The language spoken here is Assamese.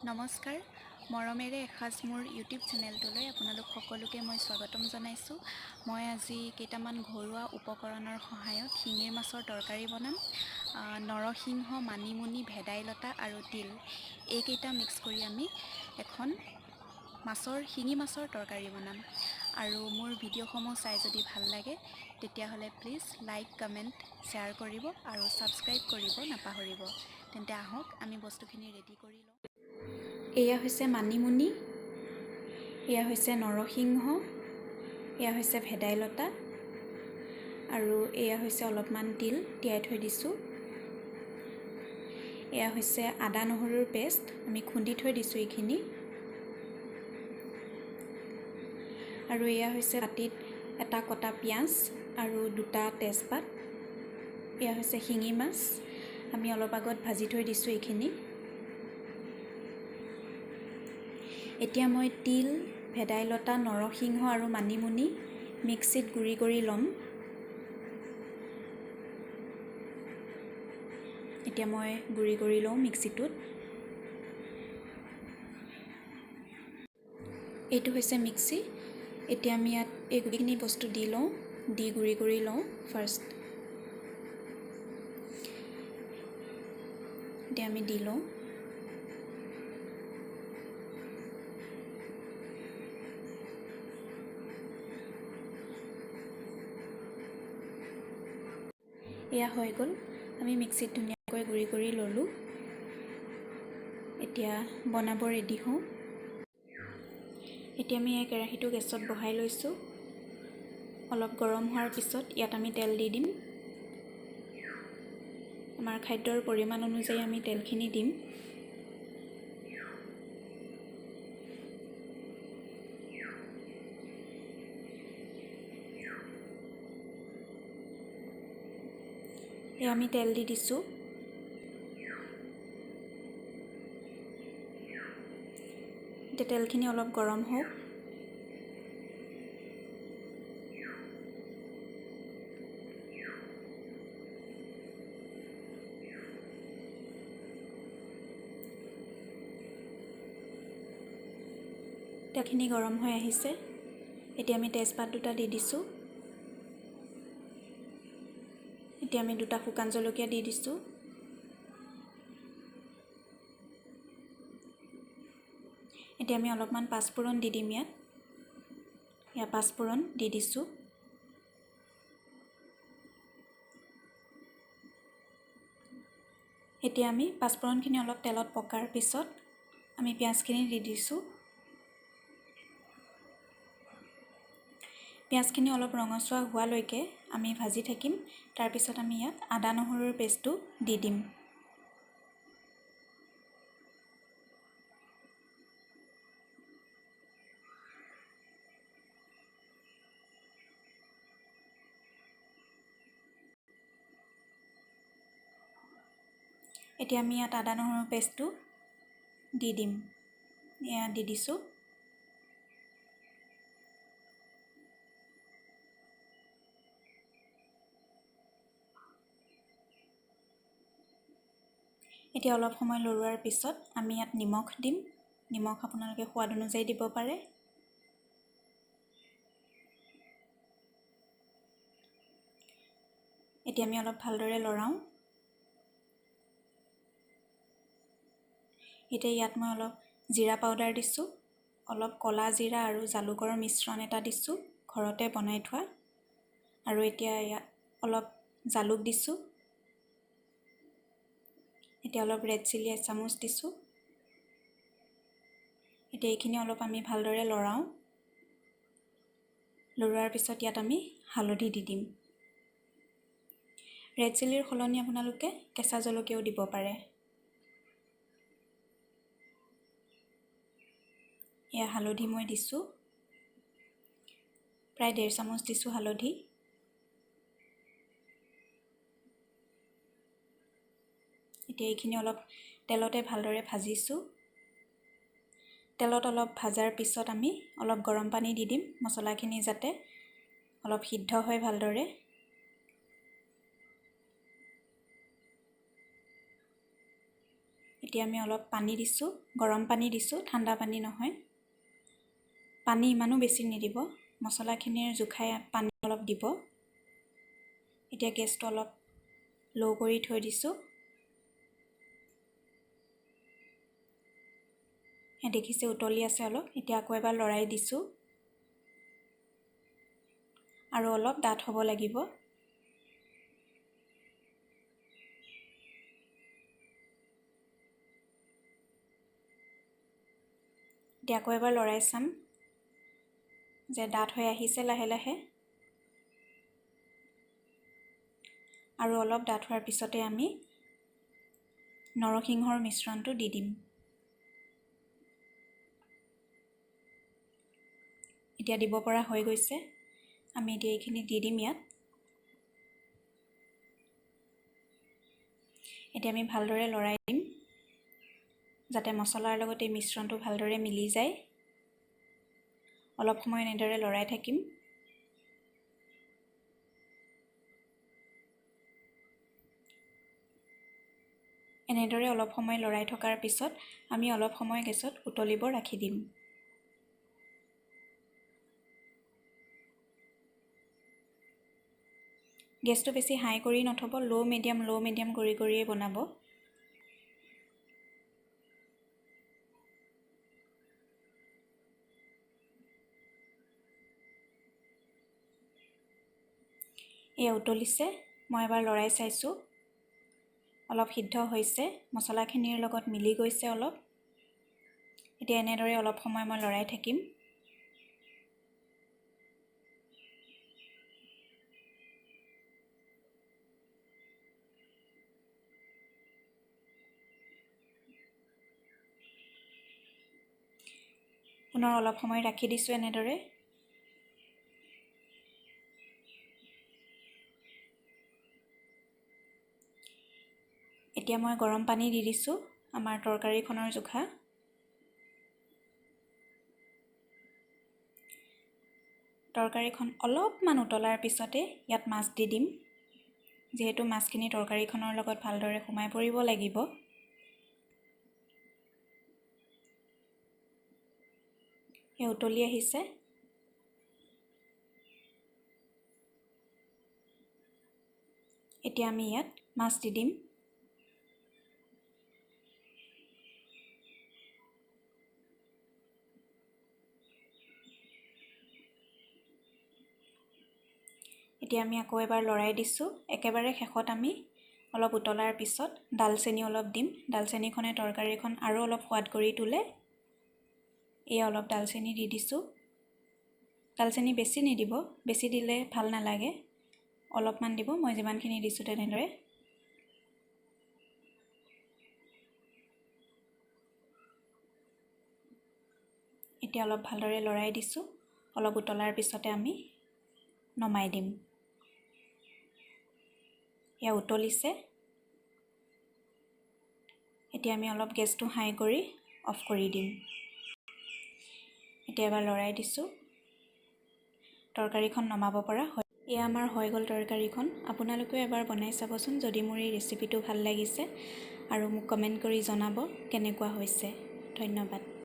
নমস্কাৰ মৰমেৰে এসাজ মোৰ ইউটিউব চেনেলটোলৈ আপোনালোক সকলোকে মই স্বাগতম জনাইছোঁ। মই আজি কেইটামান ঘৰুৱা উপকৰণৰ সহায়ত শিঙিৰ মাছৰ তৰকাৰী বনাম। নৰসিংহ, মানিমুনি, ভেদাইলতা আৰু তিল এইকেইটা মিক্স কৰি আমি এখন শিঙি মাছৰ তৰকাৰী বনাম। আৰু মোৰ ভিডিঅ'সমূহ চাই যদি ভাল লাগে তেতিয়াহ'লে প্লিজ লাইক, কমেণ্ট, শ্বেয়াৰ কৰিব আৰু ছাবস্ক্ৰাইব কৰিব নাপাহৰিব। তেন্তে আহক আমি বস্তুখিনি ৰেডি কৰি লওঁ। এয়া হৈছে মানিমুনি, এয়া হৈছে নৰসিংহ, এয়া হৈছে ভেদাইলতা আৰু এয়া হৈছে অলপমান তিল তিয়াই থৈ দিছোঁ। এয়া হৈছে আদা নহৰুৰ পেষ্ট, আমি খুন্দি থৈ দিছোঁ এইখিনি। আৰু এয়া হৈছে কাটিত এটা কটা পিঁয়াজ আৰু দুটা তেজপাত। এয়া হৈছে শিঙি মাছ, আমি অলপ আগত ভাজি থৈ দিছোঁ এইখিনি। এতিয়া মই তিল, ভেদাইলতা, নৰসিংহ আৰু মানিমুনি মিক্সিত গুড়ি কৰি ল'ম। এতিয়া মই গুড়ি কৰি লওঁ মিক্সিটোত। এইটো হৈছে মিক্সি। এতিয়া আমি ইয়াত এই গোটেইখিনি বস্তু দি লওঁ, দি গুড়ি কৰি লওঁ ফাৰ্ষ্ট। এতিয়া আমি দি লওঁ। এয়া হৈ গ'ল, আমি মিক্সিত ধুনীয়াকৈ গুড়ি কৰি ল'লোঁ। এতিয়া বনাব ৰেডি হওঁ। এতিয়া আমি এই কেৰাহীটো গেছত বহাই লৈছোঁ। অলপ গৰম হোৱাৰ পিছত ইয়াত আমি তেল দি দিম। আমাৰ খাদ্যৰ পৰিমাণ অনুযায়ী আমি তেলখিনি দিম। এয়া আমি তেল দি দিছোঁ। এতিয়া তেলখিনি অলপ গৰম হওক। তেলখিনি গৰম হৈ আহিছে। এতিয়া আমি তেজপাত দুটা দি দিছোঁ। এতিয়া আমি দুটা শুকান জলকীয়া দি দিছোঁ। এতিয়া আমি অলপমান পাঁচফোৰণ দি দিম ইয়াত। ইয়াত পাঁচফোৰণ দি দিছোঁ। এতিয়া আমি পাঁচফোৰণখিনি অলপ তেলত পকাৰ পিছত আমি পিঁয়াজখিনি দি দিছোঁ। পিঁয়াজখিনি অলপ ৰঙচুৱা হোৱালৈকে আমি ভাজি থাকিম। তাৰপিছত আমি ইয়াত আদা নহৰুৰ পেষ্টটো দি দিম। এতিয়া আমি ইয়াত আদা নহৰুৰ পেষ্টটো দি দিম। এয়া দি দিছোঁ। এতিয়া অলপ সময় লৰোৱাৰ পিছত আমি ইয়াত নিমখ দিম। নিমখ আপোনালোকে সোৱাদ অনুযায়ী দিব পাৰে। এতিয়া আমি অলপ ভালদৰে লৰাওঁ। এতিয়া ইয়াত মই অলপ জিৰা পাউডাৰ দিছোঁ, অলপ ক'লা জিৰা আৰু জালুকৰ মিশ্ৰণ এটা দিছোঁ, ঘৰতে বনাই থোৱা। আৰু এতিয়া ইয়াত অলপ জালুক দিছোঁ। এতিয়া অলপ ৰেড চিলি এচামুচ দিছোঁ। এতিয়া এইখিনি অলপ আমি ভালদৰে লৰাওঁ। লৰোৱাৰ পিছত ইয়াত আমি হালধি দি দিম। ৰেড চিলিৰ সলনি আপোনালোকে কেঁচা জলকীয়াও দিব পাৰে। এয়া হালধি মই দিছোঁ, প্ৰায় 1.5 চামুচ দিছোঁ হালধি। এতিয়া এইখিনি অলপ তেলতে ভালদৰে ভাজিছোঁ। তেলত অলপ ভাজাৰ পিছত আমি অলপ গৰম পানী দি দিম, মছলাখিনি যাতে অলপ সিদ্ধ হয় ভালদৰে। এতিয়া আমি অলপ পানী দিছোঁ, গৰম পানী দিছোঁ, ঠাণ্ডা পানী নহয়। পানী ইমানো বেছি নিদিব, মছলাখিনিৰ জোখাই পানী অলপ দিব। এতিয়া গেছটো অলপ ল' কৰি থৈ দিছোঁ। দেখিছে উতলি আছে অলপ। এতিয়া আকৌ এবাৰ লৰাই দিছোঁ আৰু অলপ ডাঠ হ'ব লাগিব। এতিয়া আকৌ এবাৰ লৰাই চাম যে ডাঠ হৈ আহিছে লাহে লাহে। আৰু অলপ ডাঠ হোৱাৰ পিছতে আমি নৰসিংহৰ মিশ্ৰণটো দি দিম। এতিয়া দিব পৰা হৈ গৈছে। আমি এতিয়া এইখিনি দি দিম ইয়াত। এতিয়া আমি ভালদৰে লৰাই দিম যাতে মছলাৰ লগত এই মিশ্ৰণটো ভালদৰে মিলি যায়। অলপ সময় এনেদৰে লৰাই থাকিম। এনেদৰে অলপ সময় লৰাই থকাৰ পিছত আমি অলপ সময় গেছত উতলিব ৰাখি দিম। গেছটো বেছি হাই কৰি নথব, ল' মিডিয়াম কৰিয়ে বনাব। এয়া উতলিছে, মই এবাৰ লৰাই চাইছোঁ। অলপ সিদ্ধ হৈছে, মছলাখিনিৰ লগত মিলি গৈছে অলপ। এতিয়া এনেদৰে অলপ সময় মই লৰাই থাকিম। পুনৰ অলপ সময় ৰাখি দিছোঁ এনেদৰে। এতিয়া মই গৰম পানী দি দিছোঁ আমাৰ তৰকাৰীখনৰ জোখা। তৰকাৰীখন অলপমান উতলাৰ পিছতে ইয়াত মাছ দি দিম, যিহেতু মাছখিনি তৰকাৰীখনৰ লগত ভালদৰে সোমাই পৰিব লাগিব। এই উতলি আহিছে। এতিয়া আমি ইয়াত মাছ দি দিম। এতিয়া আমি আকৌ এবাৰ লৰাই দিছোঁ। একেবাৰে শেষত আমি অলপ উতলাৰ পিছত ডালচেনি অলপ দিম। ডালচেনিখনে তৰকাৰীখন আৰু অলপ সোৱাদ কৰি তোলে। এয়া অলপ ডালচেনি দি দিছোঁ। ডালচেনি বেছি নিদিব, বেছি দিলে ভাল নালাগে। অলপমান দিব, মই যিমানখিনি দিছোঁ তেনেদৰে। এতিয়া অলপ ভালদৰে লৰাই দিছোঁ। অলপ উতলাৰ পিছতে আমি নমাই দিম। এয়া উতলিছে। এতিয়া আমি অলপ গেছটো হাই কৰি অফ কৰি দিম। এতিয়া এবাৰ লৰাই দিছোঁ। তৰকাৰীখন নমাব পৰা হয়। এয়া আমাৰ হৈ গ'ল তৰকাৰীখন। আপোনালোকেও এবাৰ বনাই চাবচোন যদি মোৰ এই ৰেচিপিটো ভাল লাগিছে, আৰু মোক কমেণ্ট কৰি জনাব কেনেকুৱা হৈছে। ধন্যবাদ।